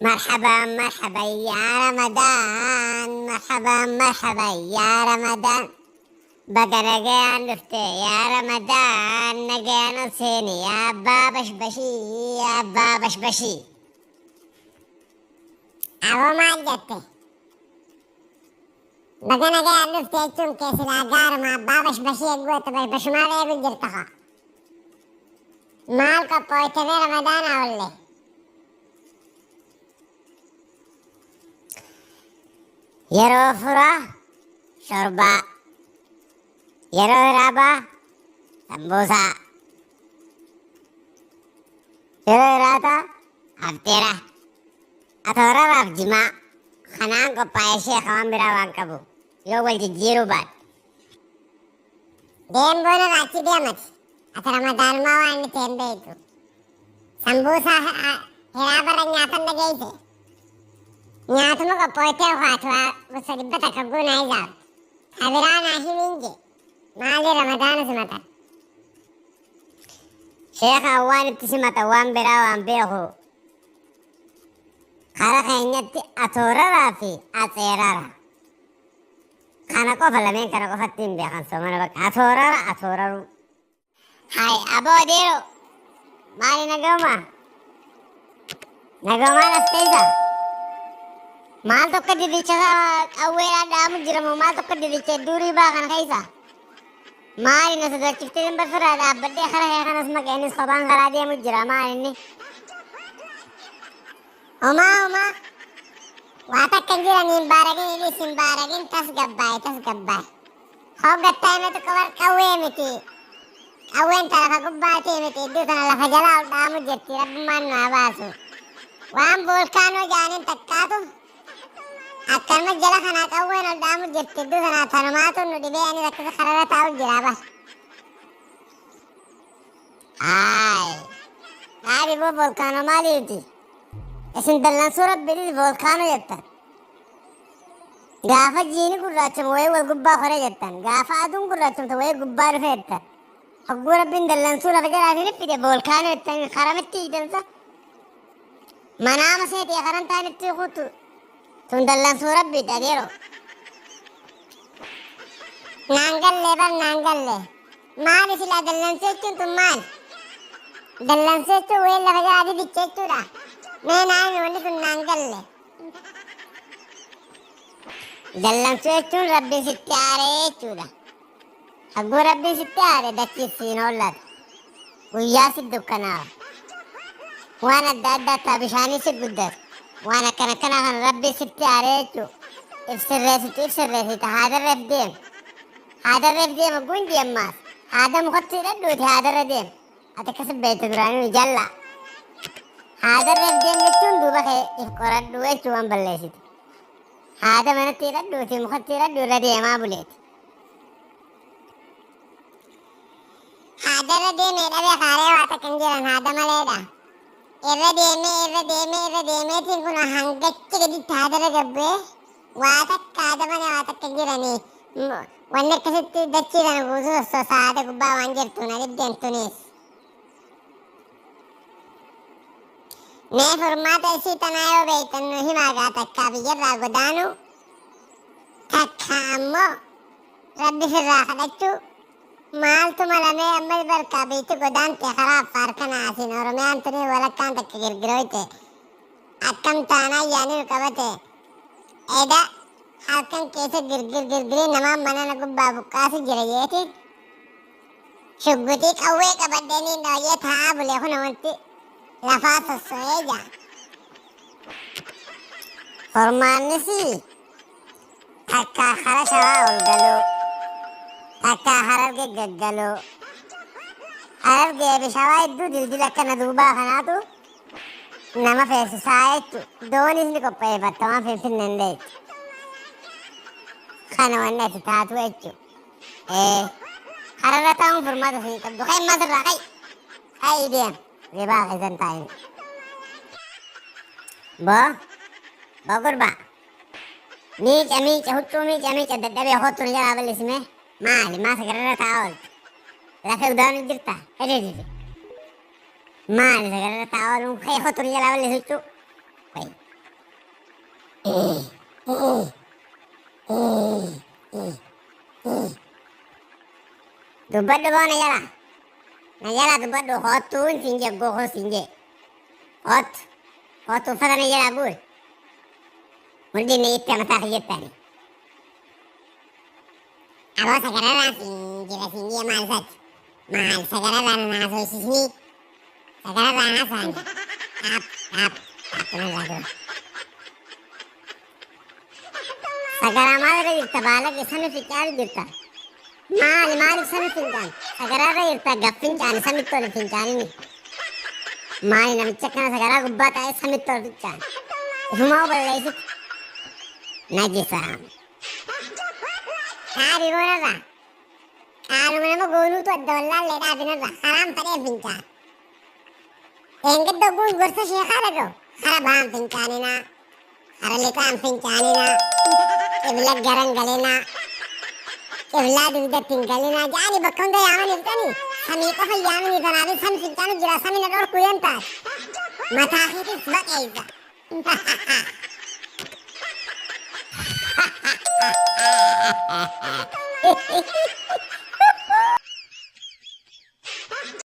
مرحبا مرحبا يا رمضان، مرحبا مرحبا يا رمضان. بقى نجي نفتي يا رمضان، نجي نصيني يا بابا شبشي، يا بابا شبشي. أبو ما جتة بقى نجي نفتي تون كيس العقار مع بابا شبشي قوة بش ما ليه بجرتها مالك بويتني رمضان أولي. يرو فرا شربا، يرو رابا سمبوسا، يرو راتا أفتيرا أثورا بجمع خنان کو پایشی خوان براوان کبو یو بل جیرو بات دیم بونا راچی دیامت أت رمضان ما وانی تیم بیتو سمبوسا هرابر نياتن نجيسي نياتمو کو پويته خاطوا وسربتا کگو نايزاو خبران آهي مينجي مالي رمضان سمتا شيخ أوان ابتسمتا وان براوان بيخو خارا خينيتي أثورا رافي أثيرا خانا کو فلمين كانا کو فتين بيخان سومانا بك أثورا هاي أبو ديرو مالي نقوما نستيزا مال tokko didicha awweera dhaamu jiramu maal tokko didicha durii baa kana keessa maali na sodaachifte bar firaa dhaabbadhee kara kee kanas maqeenis kophaan karaa deemu jira maal inni homaa waa takka hin jiraniin baaragin idis hin baaragin tas gabbaay hoggattaa hime tokko bar qawwee miti qawween tana ka gubbaatii miti iddoo tana lafa jalaa ol dhaamu jirti rabbumaan nu haa baasu waan boolkaanoo jaaniin takkaatu akkanuma jala kana qawween ol dhaamu jirti iddoo sana tanumaatu nu dhibee ani rakkisa kararra taa'u jira bar dhaabi boo volkaanoo maaliiti isin dallansuu rabbiidhis volkaanoo jettan gaafa jiini gurraachamu wayii wal gubbaa kore jettan gaafa aduun gurraachamtu wayii gubbaa dhufe jettan hogguu rabbiin dallansuu lafa jalaatiin iffide volkaanoo jettan karamitti hiidansa manaama seetii karan taanitti kutu tun dallansuu rabbi dhageero naangalle bar naangalle maali silaa dallansuu jechuun tun maali dallansuu jechuun wayii lafa jalaatii dicha jechuudha mee naani wanni tun naangalle dallansuu jechuun rabbiin sitti aaree jechuudha hagguu rabbiin sitti aare dachiisiin oollata guyyaa si dukkanaawa waan adda addaa taa bishaanii si guddatu waan akkana kana kan rabbi sitti aaree jechuu ibsirreessitu haadarreef deem gundi ammaas haada mukatti hidhadhuuti haadarra deem ati akkas beektu duraanii jalla haadarreef deem jechuun duuba kee if qoradhu jechuu waan balleessitu haada manatti hidhadhuuti mukatti hidhadhu irra deemaa buleeti haadarra deemee dhabee kaaree waa takka hin jiran haada maleedha irra deemeetiin kun hangacha gaditti haadarra gabbee waa takka haada malee waa takka jiranii wanni akkasitti dachii kana guutuu sossoosaa haada gubbaa waan jirtuun adiddeen tunis mee furmaata isii tanaa yoo beektan nu himaagaa takkaa biyyarraa godaanu takka ammoo rabbi firraa kadhachuu maaltu malamee ammas barkaa biitti godaante karaa affaar kana asiin oromiyaan tuni walakkaan takka girgiroyte akkam taanaa yaaniru qabate eda halkan keessa girgirii namaan manana gubbaa buqqaasu jira jeetiin shuggutii qawwee qabaddeeniin dhooyyee taa'aa bulee kuna wanti lafaa sosso'ee jaa formaannisi takkaa kara shawaa ol galuu takka hararge gaggaloo harargee bishawaa hedduu dildila akkana duubaa kanaatu nama feesisaa jechu doonis ni qopheeffattamaa finfinneen deechu kana wanni ati taatu jechu hararra taa'uun furmaata siin qabdu ka'e masirraa ka'e deem ribaa keessan taa'in boo gurbaa miica huccuu miica dadhabee hottunu jalaa bal'isime maali maasa gararra taa'aa ooltu lafa udaanu jirta maali sagarra taa'aa ooluun ka'e hottunu jalaa bal'isuchuu Dubbadhu boo na jala dubbadhu hottuun sinje gogo sinje hottu uffata na jala buur mudhinni itti mataa kiyyettani aboo sagararraa sinjira sinjee maal isatti maal sagararraa na haasofsisnii sagararraa haasa'ani dhaappunarraa dura sagaraa maalirra jirta baalaga sami ficcaaru jirta maaliif sami fincaan sagararra jirta gaffincaani samitti ol fincaanini maali namicha akkana sagaraa gubbaa taa'ee samitti ol ficcaan ifumaa balleessit najisaam qaari boonarraa qaaruma nama goonuutu adda wallaallee dhaafinarra haraan fadhee fincaan eengadda guun gorsa sheekaa dhaga'u hara ba'aan fincaaninaa hara lixaan fincaaninaa qibla garan galinaa qiblaa dugdattiin galinaa ja'anii bakka hunda yaamaniif tanii samii qofa yaamanii tanaafis sami fincaanu jira samina dhorkuu yan taate mataa keetis baqeeysa